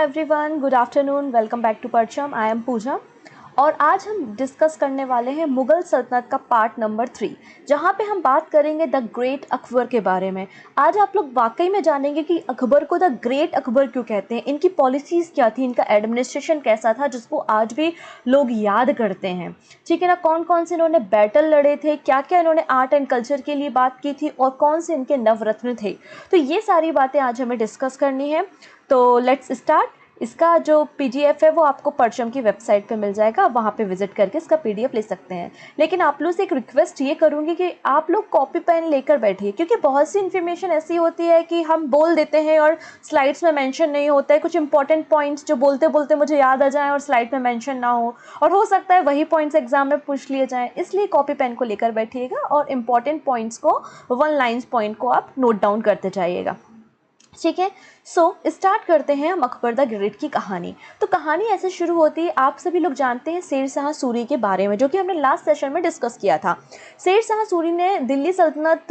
Everyone, good afternoon, welcome back to Parcham. I M पूजा और आज हम डिस्कस करने वाले हैं मुग़ल सल्तनत का पार्ट नंबर 3, जहाँ पे हम बात करेंगे द ग्रेट अकबर के बारे में। आज आप लोग वाकई में जानेंगे कि अकबर को द ग्रेट अकबर क्यों कहते हैं, इनकी पॉलिसीज़ क्या थी, इनका एडमिनिस्ट्रेशन कैसा था जिसको आज भी लोग याद करते हैं। ठीक है ना, कौन कौन से इन्होंने बैटल लड़े थे, क्या क्या इन्होंने आर्ट एंड कल्चर के लिए बात की थी और कौन से इनके नवरत्न थे। तो ये सारी बातें आज हमें डिस्कस करनी है। तो लेट्स स्टार्ट। इसका जो पीडीएफ है वो आपको परचम की वेबसाइट पे मिल जाएगा, वहाँ पे विजिट करके इसका पीडीएफ ले सकते हैं। लेकिन आप लोग से एक रिक्वेस्ट ये करूँगी कि आप लोग कॉपी पेन लेकर बैठिए, क्योंकि बहुत सी इन्फॉर्मेशन ऐसी होती है कि हम बोल देते हैं और स्लाइड्स में मेंशन नहीं होता है। कुछ इंपॉर्टेंट पॉइंट्स जो बोलते बोलते मुझे याद आ जाएँ और स्लाइड में मेंशन ना हो सकता है वही पॉइंट्स एग्जाम में पूछ लिए जाएँ। इसलिए कॉपी पेन को लेकर बैठिएगा और इम्पॉर्टेंट पॉइंट्स को, वन लाइन्स पॉइंट को आप नोट डाउन करते जाइएगा। ठीक है, सो स्टार्ट करते हैं हम अकबर द ग्रेट की कहानी। तो कहानी ऐसे शुरू होती है, आप सभी लोग जानते हैं शेर शाह सूरी के बारे में, जो कि हमने लास्ट सेशन में डिस्कस किया था। शेर शाह सूरी ने दिल्ली सल्तनत,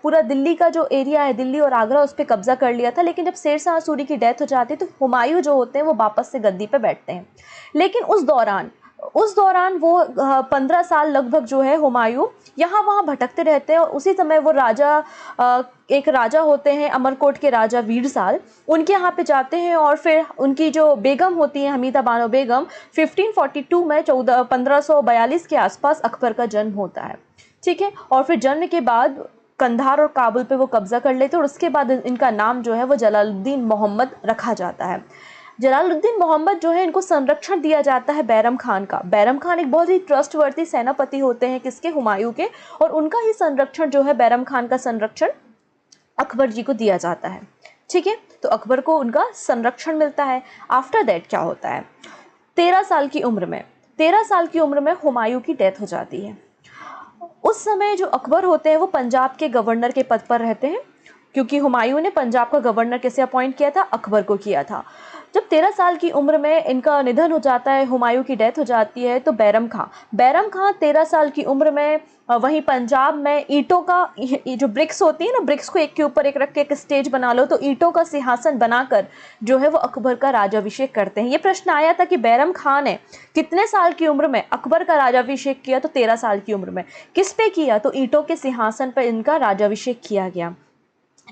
पूरा दिल्ली का जो एरिया है, दिल्ली और आगरा, उस पर कब्जा कर लिया था। लेकिन जब शेर शाह सूरी की डेथ हो जाती है तो हुमायूं जो होते हैं वो वापस से गद्दी पे बैठते हैं। लेकिन उस दौरान वो 15 साल लगभग जो है हुमायूं यहाँ वहाँ भटकते रहते हैं। और उसी समय वो एक राजा होते हैं, अमरकोट के राजा वीरसाल, उनके यहाँ पे जाते हैं। और फिर उनकी जो बेगम होती है हमीदा बानो बेगम, 1542 में 1542 के आसपास अकबर का जन्म होता है। ठीक है, और फिर जन्म के बाद कंधार और काबुल पे वो कब्जा कर लेते हैं और उसके बाद इनका नाम जो है वो जलालुद्दीन मोहम्मद रखा जाता है। जलालुद्दीन मोहम्मद जो है, इनको संरक्षण दिया जाता है बैरम खान का। बैरम खान एक बहुत ही ट्रस्टवर्दी सेनापति होते हैं, किसके, हुमायूं के, और उनका ही संरक्षण जो है, बैरम खान का संरक्षण अकबर जी को दिया जाता है। ठीक है, तो अकबर को उनका संरक्षण मिलता है। आफ्टर दैट क्या होता है, 13 साल की उम्र में हुमायूं की डेथ हो जाती है। उस समय जो अकबर होते हैं वो पंजाब के गवर्नर के पद पर रहते हैं, क्योंकि हुमायूं ने पंजाब का गवर्नर कैसे अपॉइंट किया था, अकबर को किया था। जब 13 साल की उम्र में इनका निधन हो जाता है, हुमायूं की डेथ हो जाती है, तो बैरम खां 13 साल की उम्र में वहीं पंजाब में ईंटों का, जो ब्रिक्स होती है ना, ब्रिक्स को एक के ऊपर एक रख के एक स्टेज बना लो, तो ईंटों का सिंहासन बनाकर जो है वो अकबर का राजाभिषेक करते हैं। ये प्रश्न आया था कि बैरम खां ने कितने साल की उम्र में अकबर का राजाभिषेक किया, तो 13 साल की उम्र में। किस पे किया, तो ईंटों के सिंहासन पर इनका राजाभिषेक किया गया।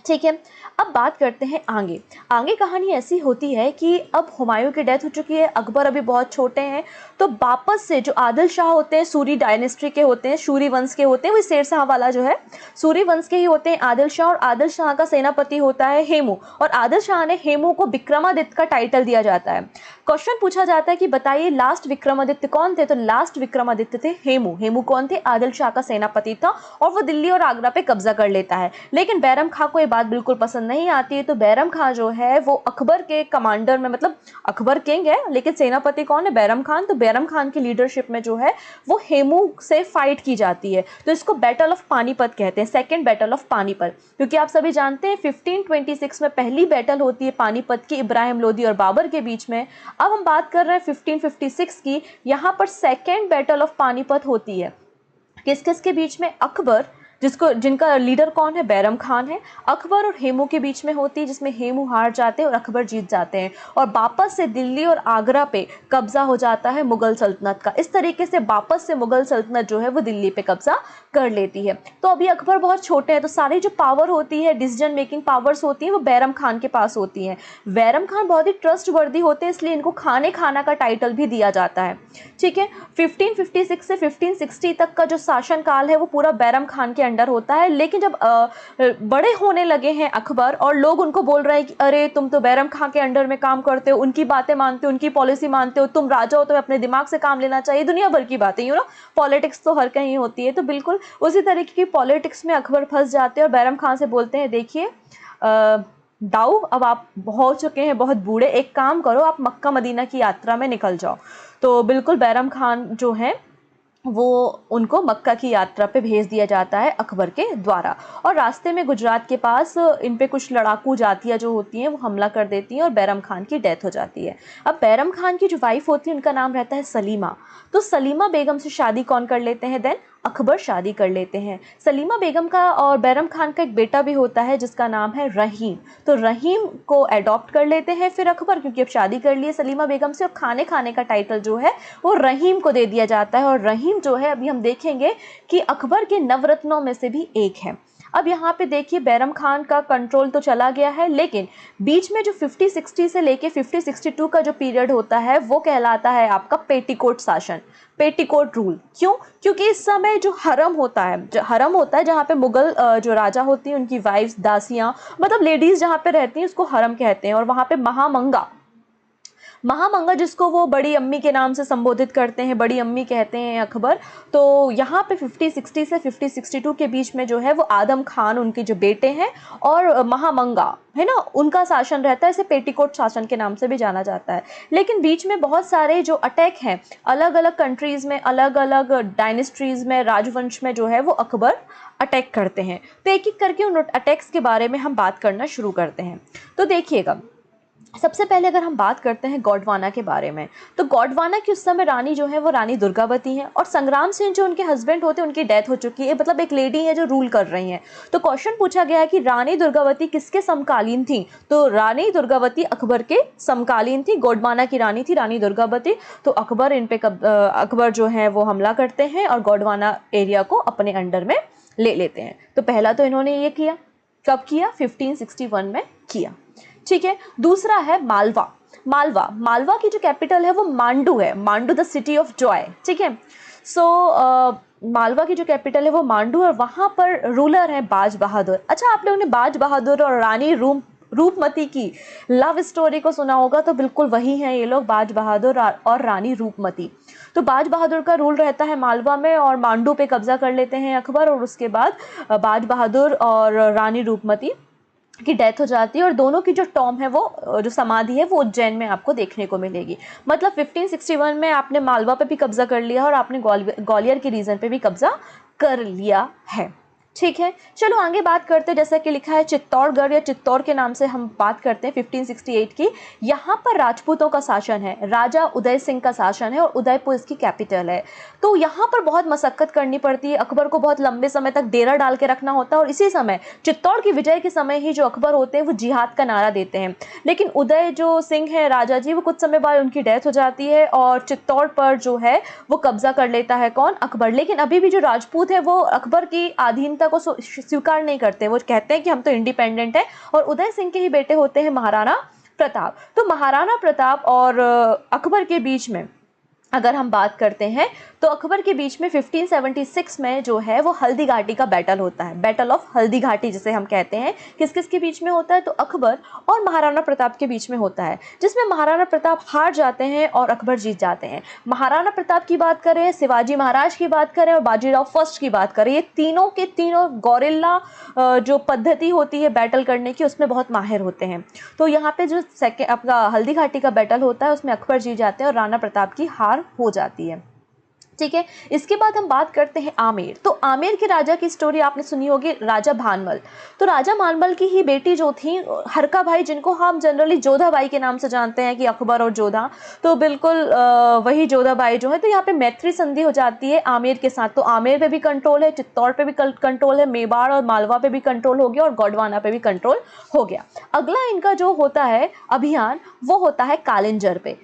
ठीक है, अब बात करते हैं आगे कहानी ऐसी होती है कि अब हुमायूं की डेथ हो चुकी है, अकबर अभी बहुत छोटे हैं, तो वापस से जो आदिल शाह होते हैं, सूरी डायनेस्टी के होते हैं, सूरी वंश के होते हैं, वही शेर शाह वाला जो है सूरी वंश के ही होते हैं आदिल शाह। और आदिल शाह का सेनापति होता है हेमू, और आदिल शाह ने हेमू को विक्रमादित्य का टाइटल दिया जाता है। क्वेश्चन पूछा जाता है कि बताइए लास्ट विक्रमादित्य कौन थे, तो लास्ट विक्रमादित्य थे हेमू कौन थे, आदिल शाह का सेनापति था, और वो दिल्ली और आगरा पे कब्जा कर लेता है। लेकिन बैरम खां को ये बात बिल्कुल पसंद नहीं आती है, तो बैरम खां जो है वो अकबर के कमांडर में, मतलब अकबर किंग है लेकिन सेनापति कौन है, बैरम खान, तो बैरम खान की लीडरशिप में जो है वो हेमू से फाइट की जाती है। तो इसको बैटल ऑफ पानीपत कहते हैं, सेकेंड बैटल ऑफ पानीपत, क्योंकि आप सभी जानते हैं 1526 में पहली बैटल होती है पानीपत की, इब्राहिम लोदी और बाबर के बीच में। अब हम बात कर रहे हैं 1556 की, यहाँ पर सेकेंड बैटल ऑफ पानीपत होती है। किस किस के बीच में, अकबर, जिनका लीडर कौन है, बैरम खान है, अकबर और हेमू के बीच में होती है, जिसमें हेमू हार जाते हैं और अकबर जीत जाते हैं, और वापस से दिल्ली और आगरा पे कब्जा हो जाता है मुगल सल्तनत का। इस तरीके से वापस से मुगल सल्तनत जो है वो दिल्ली पे कब्जा कर लेती है। तो अभी अकबर बहुत छोटे हैं, तो सारी जो पावर होती है, डिसीजन मेकिंग पावर्स होती है, वो बैरम खान के पास होती हैं। बैरम खान बहुत ही ट्रस्टवर्दी होते हैं, इसलिए इनको खाना का टाइटल भी दिया जाता है। ठीक है, 1556 से 1560 तक का जो शासन काल है वो पूरा बैरम खान के अंडर होता है। लेकिन जब बड़े होने लगे हैं अकबर और लोग उनको बोल रहे हैं कि अरे तुम तो बैरम खान के अंडर में काम करते हो, उनकी बातें मानते हो, उनकी पॉलिसी मानते हो, तुम राजा हो तो अपने दिमाग से काम लेना चाहिए, दुनिया भर की बातें, पॉलिटिक्स तो हर कहीं होती है। तो बिल्कुल उसी तरीके की पॉलिटिक्स में अकबर फंस जाते हैं और बैरम खान से बोलते हैं, देखिए दाऊ, अब आप हो चुके हैं बहुत बूढ़े, एक काम करो, आप मक्का मदीना की यात्रा में निकल जाओ। तो बिल्कुल बैरम खान जो है वो उनको मक्का की यात्रा पे भेज दिया जाता है अकबर के द्वारा। और रास्ते में गुजरात के पास इन पे कुछ लड़ाकू जातियाँ जो होती हैं वो हमला कर देती हैं और बैरम खान की डेथ हो जाती है। अब बैरम खान की जो वाइफ होती है उनका नाम रहता है सलीमा। तो सलीमा बेगम से शादी कौन कर लेते हैं, देन अकबर शादी कर लेते हैं। सलीमा बेगम का और बैरम खान का एक बेटा भी होता है जिसका नाम है रहीम। तो रहीम को अडॉप्ट कर लेते हैं फिर अकबर, क्योंकि अब शादी कर लिए सलीमा बेगम से, और खाने खाने का टाइटल जो है वो रहीम को दे दिया जाता है। और रहीम जो है अभी हम देखेंगे कि अकबर के नवरत्नों में से भी एक है। अब यहाँ पे देखिए बैरम खान का कंट्रोल तो चला गया है, लेकिन बीच में जो 50-60 से लेके 50-62 का जो पीरियड होता है वो कहलाता है आपका पेटीकोट शासन, पेटीकोट रूल। क्यों? क्योंकि इस समय जो हरम होता है जहाँ पे मुगल जो राजा होती हैं उनकी वाइफ्स, दासियाँ, मतलब लेडीज़ जहाँ पे रहती हैं उसको हरम कहते हैं। और वहाँ पे महामंगा जिसको वो बड़ी अम्मी के नाम से संबोधित करते हैं, बड़ी अम्मी कहते हैं अकबर। तो यहाँ पे 50-60 से 50-62 के बीच में जो है वो आदम खान उनके जो बेटे हैं और महामंगा है ना, उनका शासन रहता है। इसे पेटीकोट शासन के नाम से भी जाना जाता है। लेकिन बीच में बहुत सारे जो अटैक हैं अलग अलग कंट्रीज़ में, अलग अलग डायनेस्टीज़ में, राजवंश में जो है वो अकबर अटैक करते हैं। तो एक एक करके उन अटैक्स के बारे में हम बात करना शुरू करते हैं। तो देखिएगा, सबसे पहले अगर हम बात करते हैं गोंडवाना के बारे में, तो गोंडवाना की उस समय रानी जो है वो रानी दुर्गावती हैं, और संग्राम सिंह जो उनके हस्बैंड होते हैं उनकी डेथ हो चुकी है, मतलब एक लेडी है जो रूल कर रही हैं। तो क्वेश्चन पूछा गया है कि रानी दुर्गावती किसके समकालीन थी? तो रानी दुर्गावती अकबर के समकालीन थी। गोंडवाना की रानी थी रानी दुर्गावती। तो अकबर इन पे अकबर जो है वो हमला करते हैं और गोंडवाना एरिया को अपने अंडर में ले लेते हैं। तो पहला तो इन्होंने ये किया, कब किया? 1561 में किया। ठीक है। दूसरा है मालवा की जो कैपिटल है वो मांडू है, Mandu the city of Joy. ठीक है। सो मालवा की जो कैपिटल है वो मांडू, और वहाँ पर रूलर है बाज बहादुर। अच्छा, आप लोगों ने बाज बहादुर और रानी रूपमती की लव स्टोरी को सुना होगा, तो बिल्कुल वही हैं ये लोग, बाज बहादुर और रानी रूपमती। तो बाज बहादुर का रूल रहता है मालवा में, और मांडू पे कब्जा कर लेते हैं अकबर, और उसके बाद बाज बहादुर और रानी रूपमती की डेथ हो जाती है। और दोनों की जो टॉम है वो जो समाधि है वो उज्जैन में आपको देखने को मिलेगी। मतलब 1561 में आपने मालवा पे भी कब्जा कर लिया और आपने ग्वालियर के रीजन पे भी कब्जा कर लिया है। ठीक है। चलो आगे बात करते हैं। जैसा कि लिखा है चित्तौड़गढ़ या चित्तौड़ के नाम से हम बात करते हैं 1568 की। यहाँ पर राजपूतों का शासन है, राजा उदय सिंह का शासन है, और उदयपुर इसकी कैपिटल है। तो यहाँ पर बहुत मशक्कत करनी पड़ती है, अकबर को बहुत लंबे समय तक डेरा डाल के रखना होता है। और इसी समय चित्तौड़ की विजय के समय ही जो अकबर होते हैं वो जिहाद का नारा देते हैं। लेकिन उदय जो सिंह है राजा जी, वो कुछ समय बाद उनकी डेथ हो जाती है और चित्तौड़ पर जो है वो कब्जा कर लेता है कौन? अकबर। लेकिन अभी भी जो राजपूत है वो अकबर की अधीनता को स्वीकार नहीं करते, वो कहते हैं कि हम तो इंडिपेंडेंट है। और उदय सिंह के ही बेटे होते हैं महाराणा प्रताप। तो महाराणा प्रताप और अकबर के बीच में अगर हम बात करते हैं तो अकबर के बीच में 1576 में जो है वो हल्दी घाटी का बैटल होता है, बैटल ऑफ हल्दी घाटी जिसे हम कहते हैं। किस किस के बीच में होता है? तो अकबर और महाराणा प्रताप के बीच में होता है, जिसमें महाराणा प्रताप हार जाते हैं और अकबर जीत जाते हैं। महाराणा प्रताप की बात करें, शिवाजी महाराज की बात करें और बाजीराव फर्स्ट की बात करें, ये तीनों के तीनों गौरिल्ला जो पद्धति होती है बैटल करने की उसमें बहुत माहिर होते हैं। तो यहाँ पे जो अपना हल्दी घाटी का बैटल होता है उसमें अकबर जीत जाते हैं और राणा प्रताप की हार हो जाती है। ठीक है। इसके बाद हम बात करते हैं आमेर। तो आमेर के राजा की स्टोरी आपने सुनी होगी, राजा भानमल। तो राजा भानमल की ही बेटी जो थी हरका भाई, जिनको हम जनरली जोधा बाई के नाम से जानते हैं कि अकबर और जोधा, तो बिल्कुल वही जोधा बाई जो है। तो यहाँ पे मैत्री संधि हो जाती है आमेर के साथ। तो आमेर पे भी कंट्रोल है, चित्तौड़ पे भी कंट्रोल है, मेवाड़ और मालवा पे भी कंट्रोल हो गया और गोंडवाना पे भी कंट्रोल हो गया। अगला इनका जो होता है अभियान वो होता है कालिंजर पे।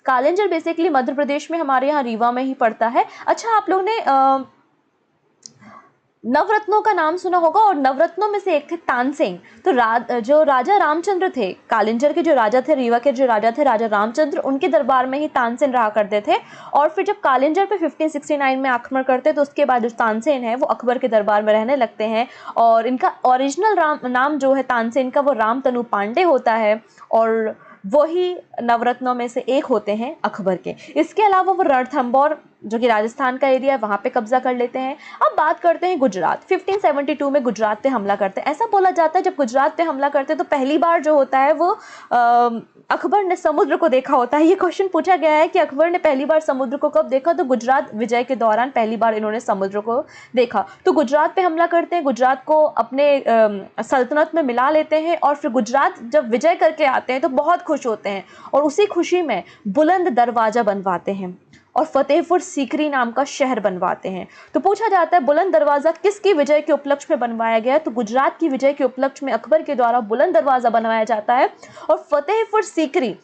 कालिंजर बेसिकली मध्य प्रदेश में, हमारे यहाँ रीवा में ही पड़ता है। अच्छा, आप लोग ने नवरत्नों का नाम सुना होगा, और नवरत्नों में से एक थे तानसेन। तो जो राजा रामचंद्र थे, कालिंजर के जो राजा थे, रीवा के जो राजा थे राजा रामचंद्र, उनके दरबार में ही तानसेन रहा करते थे। और फिर जब कालिंजर पे 1569 में आक्रमण करते तो उसके बाद जो तानसेन है वो अकबर के दरबार में रहने लगते हैं। और इनका ओरिजिनल नाम जो है तानसेन का वो रामतनु पांडे होता है, और वही नवरत्नों में से एक होते हैं अकबर के। इसके अलावा वो रणथंभौर जो कि राजस्थान का एरिया है वहाँ पे कब्जा कर लेते हैं। अब बात करते हैं गुजरात। 1572 में गुजरात पे हमला करते हैं। ऐसा बोला जाता है जब गुजरात पे हमला करते हैं तो पहली बार जो होता है वो अकबर ने समुद्र को देखा होता है। ये क्वेश्चन पूछा गया है कि अकबर ने पहली बार समुद्र को कब देखा, तो गुजरात विजय के दौरान पहली बार इन्होंने समुद्र को देखा। तो गुजरात पे हमला करते हैं, गुजरात को अपने सल्तनत में मिला लेते हैं, और फिर गुजरात जब विजय करके आते हैं तो बहुत खुश होते हैं और उसी खुशी में बुलंद दरवाज़ा बनवाते हैं। और फतेहपुर सीकरी नाम का शहर बनवाते हैं। तो पूछा जाता है बुलंद दरवाज़ा किसकी विजय के उपलक्ष्य में बनवाया गया है? तो गुजरात की विजय के उपलक्ष्य में अकबर के द्वारा बुलंद दरवाज़ा बनवाया जाता है और फतेहपुर सीकरी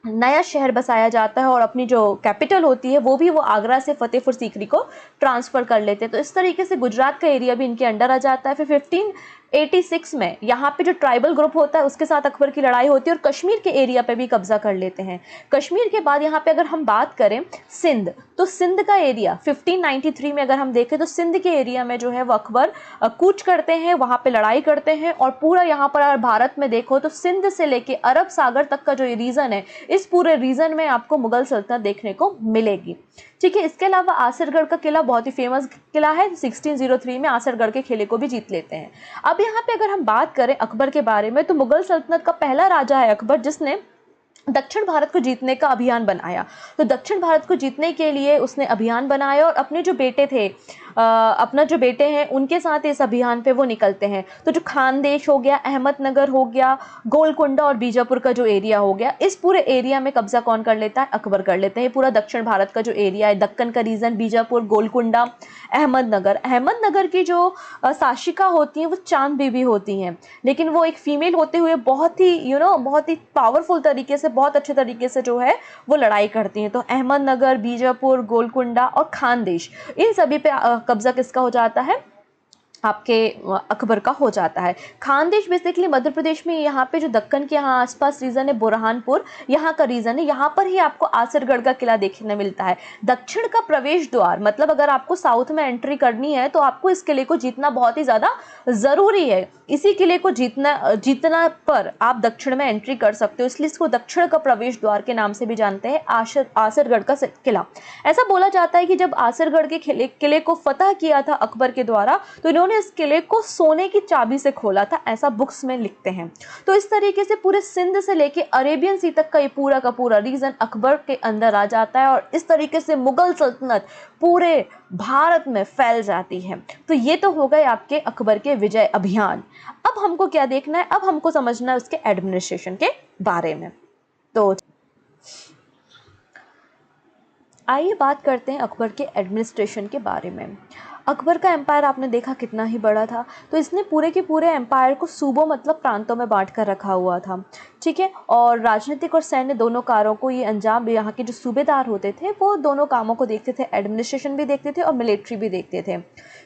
नया शहर बसाया जाता है और अपनी जो कैपिटल होती है वो भी वो आगरा से फतेहपुर सीकरी को ट्रांसफ़र कर लेते हैं। तो इस तरीके से गुजरात का एरिया भी इनके अंडर आ जाता है। फिर 1586 में यहाँ पे जो ट्राइबल ग्रुप होता है उसके साथ अकबर की लड़ाई होती है और कश्मीर के एरिया पे भी कब्जा कर लेते हैं। कश्मीर के बाद यहाँ पे अगर हम बात करें सिंध, तो सिंध का एरिया 1593 में अगर हम देखें तो सिंध के एरिया में जो है वो अकबर कूच करते हैं, वहाँ पे लड़ाई करते हैं और पूरा यहाँ पर अगर भारत में देखो तो सिंध से लेके अरब सागर तक का जो ये रीजन है, इस पूरे रीजन में आपको मुगल सल्तनत देखने को मिलेगी। ठीक है, इसके अलावा आसरगढ़ का किला बहुत ही फेमस किला है। 1603 में आसरगढ़ के किले को भी जीत लेते हैं। अब यहाँ पे अगर हम बात करें अकबर के बारे में तो मुगल सल्तनत का पहला राजा है अकबर जिसने दक्षिण भारत को जीतने का अभियान बनाया। तो दक्षिण भारत को जीतने के लिए उसने अभियान बनाया और अपने जो बेटे थे अपना जो बेटे हैं उनके साथ इस अभियान पे वो निकलते हैं। तो जो खानदेश हो गया, अहमदनगर हो गया, गोलकुंडा और बीजापुर का जो एरिया हो गया, इस पूरे एरिया में कब्जा कौन कर लेता है? अकबर कर लेते हैं। पूरा दक्षिण भारत का जो एरिया है, दक्कन का रीजन, बीजापुर, गोलकुंडा, अहमदनगर की जो शासिका होती हैं वो चांद बीबी होती हैं, लेकिन वो एक फीमेल होते हुए बहुत ही बहुत ही पावरफुल तरीके से, बहुत अच्छे तरीके से जो है वो लड़ाई करती हैं। तो अहमदनगर, बीजापुर, गोलकुंडा और खानदेश, इन सभी पे कब्जा किसका हो जाता है? आपके अकबर का हो जाता है। खानदेश बेसिकली मध्य प्रदेश में, यहाँ पे जो दक्कन के यहाँ आसपास रीजन है बुरहानपुर, यहाँ का रीजन है। यहाँ पर ही आपको आसरगढ़ का किला देखने मिलता है। दक्षिण का प्रवेश द्वार, मतलब अगर आपको साउथ में एंट्री करनी है तो आपको इस किले को जीतना बहुत ही ज़्यादा ज़रूरी है। इसी किले को जीतना पर आप दक्षिण में एंट्री कर सकते हो, इसलिए इसको दक्षिण का प्रवेश द्वार के नाम से भी जानते हैं, आसरगढ़ का किला। ऐसा बोला जाता है कि जब आसरगढ़ के किले को फतह किया था अकबर के द्वारा तो इन्होंने इस किले को सोने की चाबी से खोला था, ऐसा बुक्स में लिखते हैं। तो इस तरीके से पूरे सिंध से लेके अरेबियन सी तक का ये पूरा का पूरा रीजन अकबर के अंदर आ जाता है और इस तरीके से मुगल सल्तनत पूरे भारत में फैल जाती है। तो ये तो हो गए आपके अकबर के विजय अभियान। अब हमको क्या देखना है? अब हमको समझना है उसके एडमिनिस्ट्रेशन के बारे में। तो आइए बात करते हैं अकबर के एडमिनिस्ट्रेशन के बारे में। अकबर का एम्पायर आपने देखा कितना ही बड़ा था, तो इसने पूरे के पूरे एम्पायर को सूबों मतलब प्रांतों में बांट कर रखा हुआ था। ठीक है, और राजनीतिक और सैन्य दोनों कार्यों को ये अंजाम, यहाँ के जो सूबेदार होते थे वो दोनों कामों को देखते थे, एडमिनिस्ट्रेशन भी देखते थे और मिलिट्री भी देखते थे।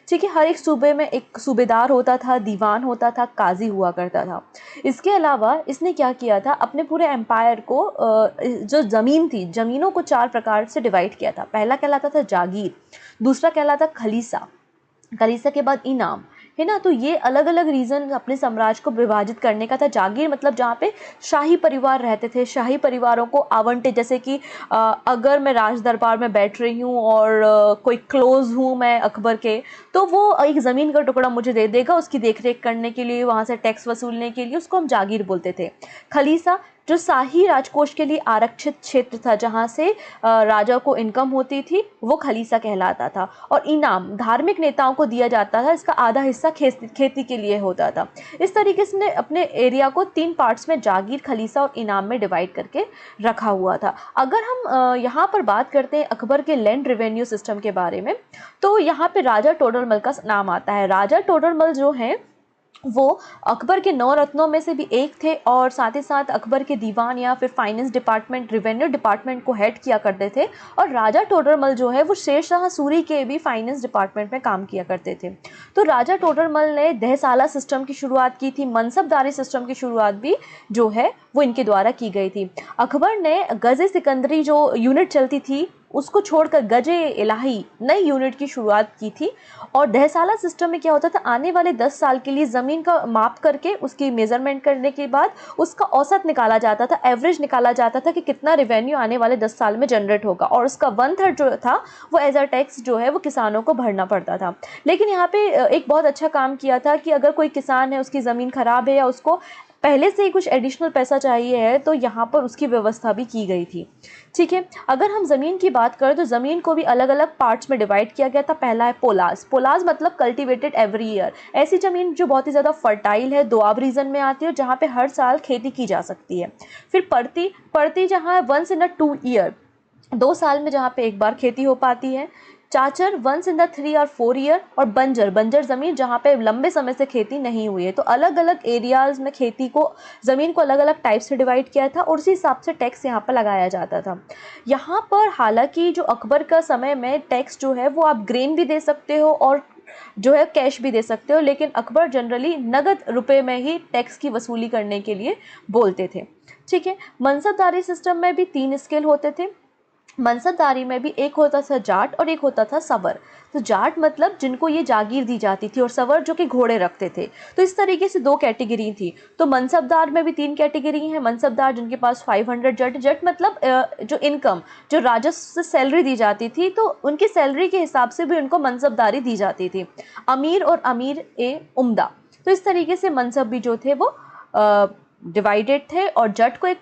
ठीक है, हर एक सूबे में एक सूबेदार होता था, दीवान होता था, काजी हुआ करता था। इसके अलावा इसने क्या किया था, अपने पूरे एम्पायर को जो ज़मीन थी, ज़मीनों को 4 प्रकार से डिवाइड किया था। पहला कहलाता था जागीर, दूसरा कहलाता खलीसा, खलीसा के बाद इनाम, है ना। तो ये अलग अलग रीज़न अपने साम्राज्य को विभाजित करने का था। जागीर मतलब जहाँ पे शाही परिवार रहते थे, शाही परिवारों को आवंटित, जैसे कि अगर मैं राज दरबार में बैठ रही हूँ और कोई क्लोज हूँ मैं अकबर के, तो वो एक ज़मीन का टुकड़ा मुझे दे देगा उसकी देखरेख करने के लिए, वहाँ से टैक्स वसूलने के लिए, उसको हम जागीर बोलते थे। खलीसा जो शाही राजकोष के लिए आरक्षित क्षेत्र था, जहाँ से राजा को इनकम होती थी, वो खलीसा कहलाता था। और इनाम धार्मिक नेताओं को दिया जाता था, इसका आधा हिस्सा खेती के लिए होता था। इस तरीके से ने अपने एरिया को 3 पार्ट्स में जागीर, खलीसा और इनाम में डिवाइड करके रखा हुआ था। अगर हम यहाँ पर बात करते हैं अकबर के लैंड रेवेन्यू सिस्टम के बारे में, तो यहाँ पे राजा टोडरमल का नाम आता है। राजा टोडरमल जो है वो अकबर के 9 रत्नों में से भी एक थे और साथ ही साथ अकबर के दीवान या फिर फाइनेंस डिपार्टमेंट, रेवेन्यू डिपार्टमेंट को हेड किया करते थे। और राजा टोडरमल जो है वो शेर शाह सूरी के भी फाइनेंस डिपार्टमेंट में काम किया करते थे। तो राजा टोडरमल ने दहसाला सिस्टम की शुरुआत की थी, मनसबदारी सिस्टम की शुरुआत भी जो है वो इनके द्वारा की गई थी। अकबर ने गज़े सिकंदरी जो यूनिट चलती थी उसको छोड़कर गजे इलाही नई यूनिट की शुरुआत की थी। और दहसाला सिस्टम में क्या होता था, आने वाले 10 साल के लिए ज़मीन का माप करके उसकी मेज़रमेंट करने के बाद उसका औसत निकाला जाता था, एवरेज निकाला जाता था कि कितना रेवेन्यू आने वाले 10 साल में जनरेट होगा, और उसका 1/3 जो था वो एज अ टैक्स जो है वो किसानों को भरना पड़ता था। लेकिन यहाँ पे एक बहुत अच्छा काम किया था कि अगर कोई किसान है, उसकी ज़मीन ख़राब है या उसको पहले से ही कुछ एडिशनल पैसा चाहिए है, तो यहाँ पर उसकी व्यवस्था भी की गई थी। ठीक है, अगर हम ज़मीन की बात करें तो ज़मीन को भी अलग अलग पार्ट्स में डिवाइड किया गया था। पहला है पोलास, पोलास मतलब कल्टिवेटेड एवरी ईयर, ऐसी ज़मीन जो बहुत ही ज़्यादा फर्टाइल है, दोआब रीजन में आती है और जहाँ पे हर साल खेती की जा सकती है। फिर पड़ती, पड़ती जहाँ 1 in a 2 year, 2 साल में जहाँ पे एक बार खेती हो पाती है। चाचर वंस इन द 3 और 4 ईयर, और बंजर बंजर ज़मीन जहाँ पे लंबे समय से खेती नहीं हुई है। तो अलग अलग एरियाज़ में खेती को, ज़मीन को अलग अलग टाइप से डिवाइड किया था और उसी हिसाब से टैक्स यहाँ पर लगाया जाता था। यहाँ पर हालांकि जो अकबर का समय में टैक्स जो है वो आप ग्रेन भी दे सकते हो और जो है कैश भी दे सकते हो, लेकिन अकबर जनरली नगद रुपए में ही टैक्स की वसूली करने के लिए बोलते थे। ठीक है। मनसबदारी सिस्टम में भी 3 स्केल होते थे। मनसबदारी में भी एक होता था जाट और एक होता था सवर। तो जाट मतलब जिनको ये जागीर दी जाती थी, और सवर जो कि घोड़े रखते थे। तो इस तरीके से 2 कैटेगरी थी। तो मनसबदार में भी 3 कैटेगरी हैं। मनसबदार जिनके पास 500 जट, जट मतलब जो इनकम, जो राजस्व से सैलरी दी जाती थी, तो उनकी सैलरी के हिसाब से भी उनको मनसबदारी दी जाती थी। अमीर और अमीर ए उम्दा। तो इस तरीके से मनसब भी जो थे वो डिवाइडेड थे, और जट को एक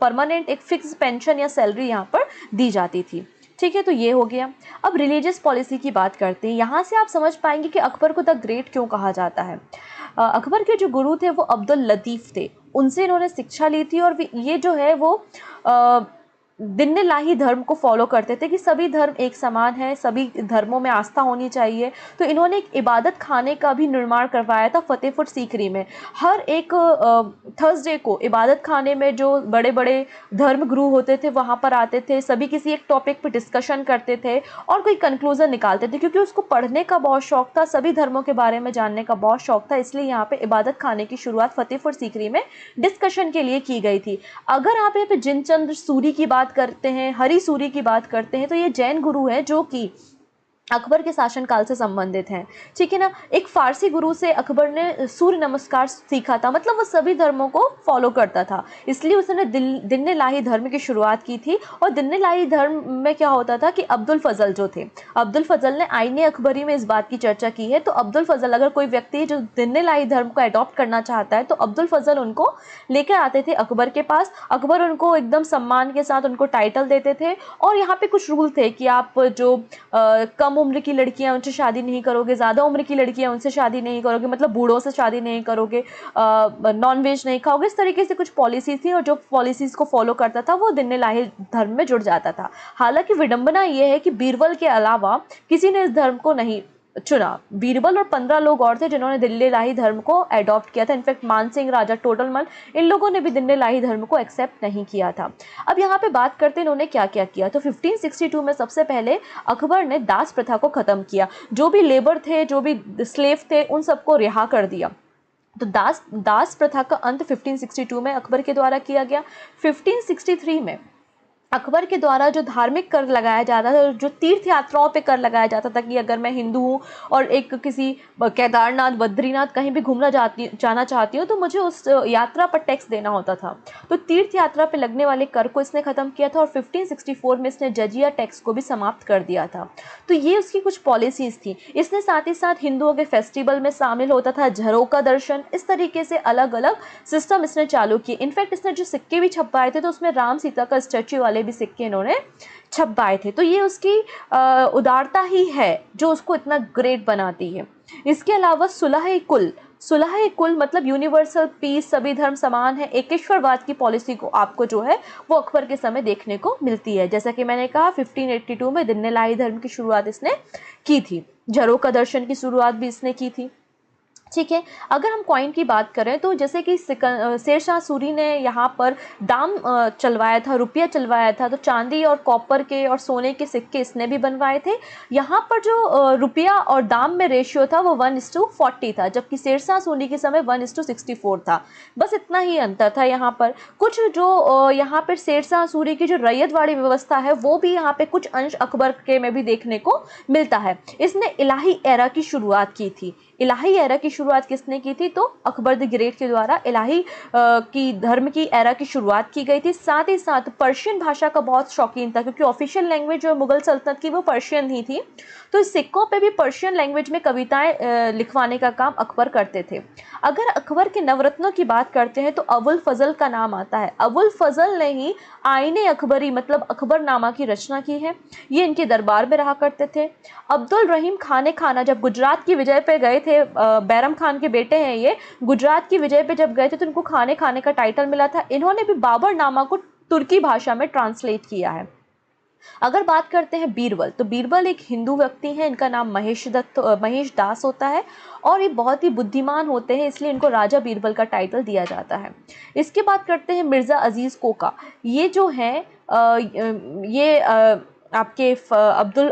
परमानेंट एक फिक्स पेंशन या सैलरी यहाँ पर दी जाती थी। ठीक है, तो ये हो गया। अब रिलीजियस पॉलिसी की बात करते हैं। यहाँ से आप समझ पाएंगे कि अकबर को द ग्रेट क्यों कहा जाता है। अकबर के जो गुरु थे वो अब्दुल लतीफ़ थे। उनसे इन्होंने शिक्षा ली थी, और ये जो है वो दिन्ने-लाही धर्म को फॉलो करते थे कि सभी धर्म एक समान है, सभी धर्मों में आस्था होनी चाहिए। तो इन्होंने एक इबादत खाने का भी निर्माण करवाया था फतेहपुर सीकरी में। हर एक थर्सडे को इबादत खाने में जो बड़े बड़े धर्म गुरु होते थे वहाँ पर आते थे, सभी किसी एक टॉपिक पर डिस्कशन करते थे और कोई कंक्लूजन निकालते थे, क्योंकि उसको पढ़ने का बहुत शौक था, सभी धर्मों के बारे में जानने का बहुत शौक था। इसलिए यहाँ पे इबादत खाने की शुरुआत फतेहपुर सीकरी में डिस्कशन के लिए की गई थी। अगर आप यहाँ पे जिनचंद्र सूरी की बात करते हैं, हरि सूरी की बात करते हैं, तो ये जैन गुरु हैं जो कि अकबर के शासनकाल से संबंधित हैं। ठीक है ना। एक फारसी गुरु से अकबर ने सूर्य नमस्कार सीखा था, मतलब वो सभी धर्मों को फॉलो करता था, इसलिए उसने दिन्ने लाही धर्म की शुरुआत की थी। और दिन्ने लाही धर्म में क्या होता था कि अब्दुल फजल जो थे, अब्दुल फजल ने आईने अकबरी में इस बात की चर्चा की है। तो अब्दुल फजल, अगर कोई व्यक्ति जो दिन्ने लाही धर्म को अडॉप्ट करना चाहता है, तो अब्दुल फजल उनको लेकर आते थे अकबर के पास। अकबर उनको एकदम सम्मान के साथ उनको टाइटल देते थे। और यहाँ पे कुछ रूल थे कि आप जो कम उम्र की लड़कियां उनसे शादी नहीं करोगे, ज़्यादा उम्र की लड़कियां उनसे शादी नहीं करोगे, मतलब बूढ़ों से शादी नहीं करोगे, नॉन वेज नहीं खाओगे। इस तरीके से कुछ पॉलिसी थी, और जो पॉलिसीज़ को फॉलो करता था वो दिन्ने लाही धर्म में जुड़ जाता था। हालांकि विडंबना ये है कि बीरबल के अलावा किसी ने इस धर्म को नहीं चुना। बीरबल और 15 लोग और थे जिन्होंने दिन्ने लाही धर्म को अडॉप्ट किया था। इनफैक्ट मानसिंह, राजा टोडरमल, इन लोगों ने भी दिन्ने लाही धर्म को एक्सेप्ट नहीं किया था। अब यहाँ पे बात करते हैं इन्होंने क्या क्या किया। तो 1562 में सबसे पहले अकबर ने दास प्रथा को ख़त्म किया। जो भी लेबर थे, जो भी स्लेव थे, उन सबको रिहा कर दिया। तो दास प्रथा का अंत 1562 में अकबर के द्वारा किया गया। 1563 में अकबर के द्वारा जो धार्मिक कर लगाया जाता था, जो तीर्थ यात्राओं पे कर लगाया जाता था, कि अगर मैं हिंदू हूँ और एक किसी केदारनाथ, बद्रीनाथ कहीं भी जाना चाहती हूँ, तो मुझे उस यात्रा पर टैक्स देना होता था। तो तीर्थ यात्रा पे लगने वाले कर को इसने ख़त्म किया था, और 1564 में इसने जजिया टैक्स को भी समाप्त कर दिया था। तो ये उसकी कुछ पॉलिसीज़ थी। इसने साथ ही साथ हिंदुओं के फेस्टिवल में शामिल होता था झरोका दर्शन। इस तरीके से अलग अलग सिस्टम इसने चालू किए। इनफैक्ट इसने जो सिक्के भी छपवाए थे, तो उसमें राम सीता का स्टैचू वाले भी सिक्के इन्होंने छपवाए थे। तो ये उसकी उदारता ही है जो उसको इतना ग्रेट बनाती है। इसके अलावा सुलह कुल मतलब यूनिवर्सल पीस, सभी धर्म समान है, एकेश्वरवाद की पॉलिसी को आपको जो है वो अकबर के समय देखने को मिलती है। जैसा कि मैंने कहा 1582 में दिन्ने लाही धर्म की शुरुआत इसने की थी। झरोका दर्शन की शुरुआत भी इसने की थी। ठीक है। अगर हम कॉइन की बात करें, तो जैसे कि शेरशाह सूरी ने यहाँ पर दाम चलवाया था, रुपया चलवाया था, तो चांदी और कॉपर के और सोने के सिक्के इसने भी बनवाए थे। यहाँ पर जो रुपया और दाम में रेशियो था वो 1:40 था, जबकि शेरशाह सूरी के समय 1:64 था। बस इतना ही अंतर था यहाँ पर। कुछ जो यहाँ पर शेरशाह सूरी की जो रैयतवाड़ी व्यवस्था है, वो भी यहाँ पे कुछ अंश अकबर के में भी देखने को मिलता है। इसने इलाही एरा की शुरुआत की थी। इलाही एरा की शुरुआत किसने की थी? तो अकबर द ग्रेट के द्वारा इलाही की धर्म की एरा की शुरुआत की गई थी। साथ ही साथ पर्शियन भाषा का बहुत शौकीन था, क्योंकि ऑफिशियल लैंग्वेज जो मुगल सल्तनत की वो पर्शियन ही थी। तो इस सिक्कों पे भी पर्शियन लैंग्वेज में कविताएं लिखवाने का काम अकबर करते थे। अगर अकबर के नवरत्नों की बात करते हैं, तो अबुल फजल का नाम आता है। अबुल फजल ने ही आईने अकबरी मतलब अकबरनामा की रचना की है। ये इनके दरबार में रहा करते थे। अब्दुल रहीम खाने खाना जब गुजरात की विजय पे गए थे, बैरम खान के बेटे हैं ये, गुजरात की विजय पे जब गए थे तो इनको खाने खाने का टाइटल मिला था। इन्होंने भी बाबरनामा को तुर्की भाषा में ट्रांसलेट किया है। अगर बात करते हैं बीरबल, तो बीरबल एक हिंदू व्यक्ति हैं, इनका नाम महेश दास होता है और ये बहुत ही बुद्धिमान होते हैं, इसलिए इनको राजा बीरबल का टाइटल दिया जाता है। इसके बाद करते हैं मिर्ज़ा अजीज़ कोका। ये जो हैं ये आपके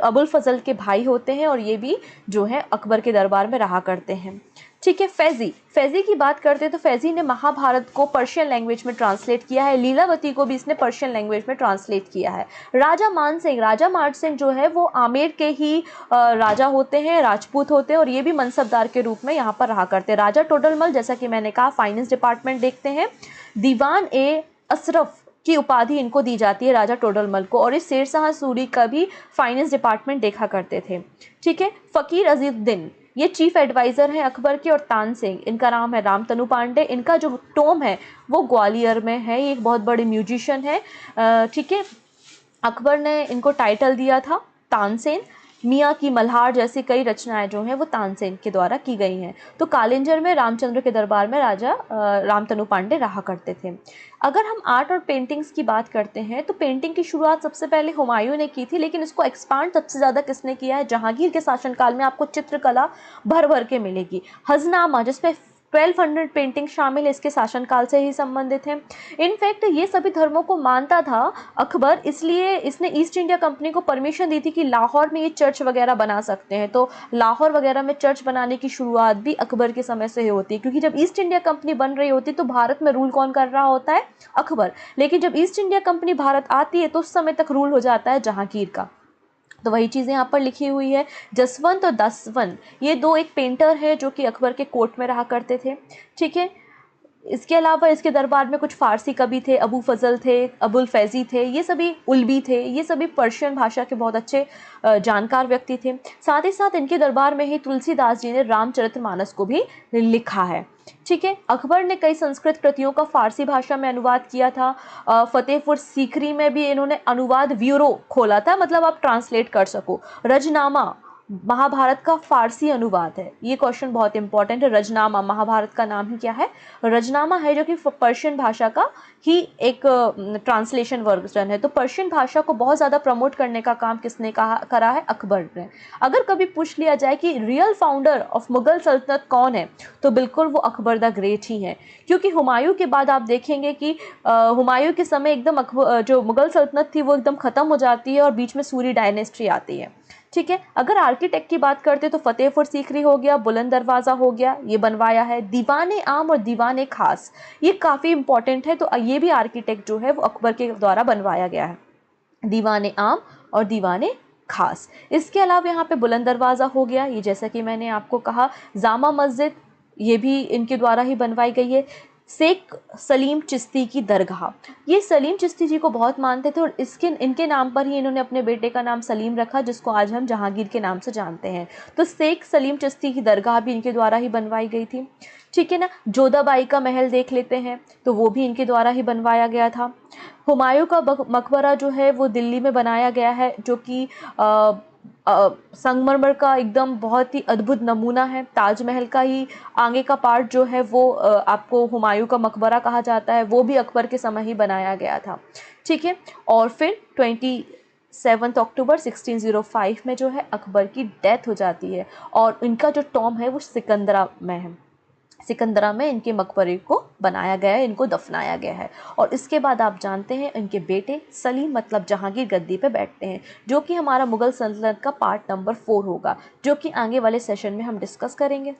अबुल फजल के भाई होते हैं और ये भी जो है अकबर के दरबार में रहा करते हैं। ठीक है, फ़ैज़ी की बात करते हैं तो फ़ैज़ी ने महाभारत को पर्शियन लैंग्वेज में ट्रांसलेट किया है, लीलावती को भी इसने पर्शियन लैंग्वेज में ट्रांसलेट किया है। राजा मान सिंह जो है वो आमेर के ही राजा होते हैं, राजपूत होते हैं और ये भी मनसबदार के रूप में यहाँ पर रहा करते हैं। राजा टोडरमल, जैसा कि मैंने कहा, फाइनेंस डिपार्टमेंट देखते हैं। दीवान ए अशरफ की उपाधि इनको दी जाती है राजा टोडरमल को, और इस शेरशाह सूरी का भी फाइनेंस डिपार्टमेंट देखा करते थे। ठीक है, फ़कीर अजीज़ुद्दीन ये चीफ एडवाइज़र हैं अकबर के, और तानसेन इनका नाम है रामतनु पांडे। इनका जो टोम है वो ग्वालियर में है, ये एक बहुत बड़े म्यूजिशियन है। ठीक है, अकबर ने इनको टाइटल दिया था तानसेन। मियाँ की मल्हार जैसी कई रचनाएं जो हैं वो तानसेन के द्वारा की गई हैं। तो कालिंजर में रामचंद्र के दरबार में राजा रामतनु पांडे रहा करते थे। अगर हम आर्ट और पेंटिंग्स की बात करते हैं तो पेंटिंग की शुरुआत सबसे पहले हुमायूं ने की थी, लेकिन इसको एक्सपांड सबसे ज़्यादा किसने किया है? जहांगीर के शासनकाल में आपको चित्रकला भर भर के मिलेगी। हजनामा जिसमें 1200 पेंटिंग शामिल है, इसके शासनकाल से ही संबंधित हैं। इनफैक्ट ये सभी धर्मों को मानता था अकबर, इसलिए इसने ईस्ट इंडिया कंपनी को परमिशन दी थी कि लाहौर में ये चर्च वगैरह बना सकते हैं। तो लाहौर वगैरह में चर्च बनाने की शुरुआत भी अकबर के समय से ही होती है, क्योंकि जब ईस्ट इंडिया कंपनी बन रही होती है तो भारत में रूल कौन कर रहा होता है? अकबर। लेकिन जब ईस्ट इंडिया कंपनी भारत आती है तो उस समय तक रूल हो जाता है जहांगीर का। तो वही चीज़ें यहाँ पर लिखी हुई है। जसवंत और दसवंत ये दो एक पेंटर है जो कि अकबर के कोर्ट में रहा करते थे। ठीक है, इसके अलावा इसके दरबार में कुछ फ़ारसी कवि थे, अबू फजल थे, अबुल फैज़ी थे, ये सभी उल्बी थे, ये सभी पर्शियन भाषा के बहुत अच्छे जानकार व्यक्ति थे। साथ ही साथ इनके दरबार में ही तुलसीदास जी ने रामचरितमानस को भी लिखा है। ठीक है, अकबर ने कई संस्कृत कृतियों का फ़ारसी भाषा में अनुवाद किया था। फतेहपुर सीकरी में भी इन्होंने अनुवाद ब्यूरो खोला था, मतलब आप ट्रांसलेट कर सको। रजनामा महाभारत का फ़ारसी अनुवाद है। ये क्वेश्चन बहुत इंपॉर्टेंट है। रजनामा महाभारत का नाम ही क्या है? रजनामा है, जो कि पर्शियन भाषा का ही एक ट्रांसलेशन वर्जन है। तो पर्शियन भाषा को बहुत ज़्यादा प्रमोट करने का काम किसने करा है? अकबर ने। अगर कभी पूछ लिया जाए कि रियल फाउंडर ऑफ मुग़ल सल्तनत कौन है, तो बिल्कुल वो अकबर द ग्रेट ही हैं, क्योंकि हुमायूं के बाद आप देखेंगे कि हुमायूं के समय एकदम जो मुग़ल सल्तनत थी वो एकदम ख़त्म हो जाती है और बीच में सूरी डायनेस्टी आती है। ठीक है, अगर आर्किटेक्ट की बात करते तो फतेहपुर सीकरी हो गया, बुलंद दरवाज़ा हो गया, ये बनवाया है। दीवाने आम और दीवाने खास ये काफ़ी इंपॉर्टेंट है, तो ये भी आर्किटेक्ट जो है वो अकबर के द्वारा बनवाया गया है। दीवाने आम और दीवाने खास। इसके अलावा यहाँ पे बुलंद दरवाज़ा हो गया, ये जैसा कि मैंने आपको कहा। जामा मस्जिद ये भी इनके द्वारा ही बनवाई गई है। शेख सलीम चिश्ती की दरगाह, ये सलीम चिश्ती जी को बहुत मानते थे और इनके नाम पर ही इन्होंने अपने बेटे का नाम सलीम रखा, जिसको आज हम जहांगीर के नाम से जानते हैं। तो शेख सलीम चिश्ती की दरगाह भी इनके द्वारा ही बनवाई गई थी। ठीक है ना, जोधाबाई का महल देख लेते हैं, तो वो भी इनके द्वारा ही बनवाया गया था। हुमायूं का मकबरा जो है वो दिल्ली में बनाया गया है, जो कि संगमरमर का एकदम बहुत ही अद्भुत नमूना है। ताजमहल का ही आगे का पार्ट जो है वो आपको हुमायूं का मकबरा कहा जाता है, वो भी अकबर के समय ही बनाया गया था। ठीक है, और फिर 27 अक्टूबर 1605 में जो है अकबर की डेथ हो जाती है और इनका जो टॉम है वो सिकंदरा में है। सिकंदरा में इनके मकबरे को बनाया गया है, इनको दफनाया गया है। और इसके बाद आप जानते हैं इनके बेटे सलीम मतलब जहांगीर गद्दी पे बैठते हैं, जो कि हमारा मुग़ल सल्तनत का पार्ट नंबर 4 होगा, जो कि आगे वाले सेशन में हम डिस्कस करेंगे।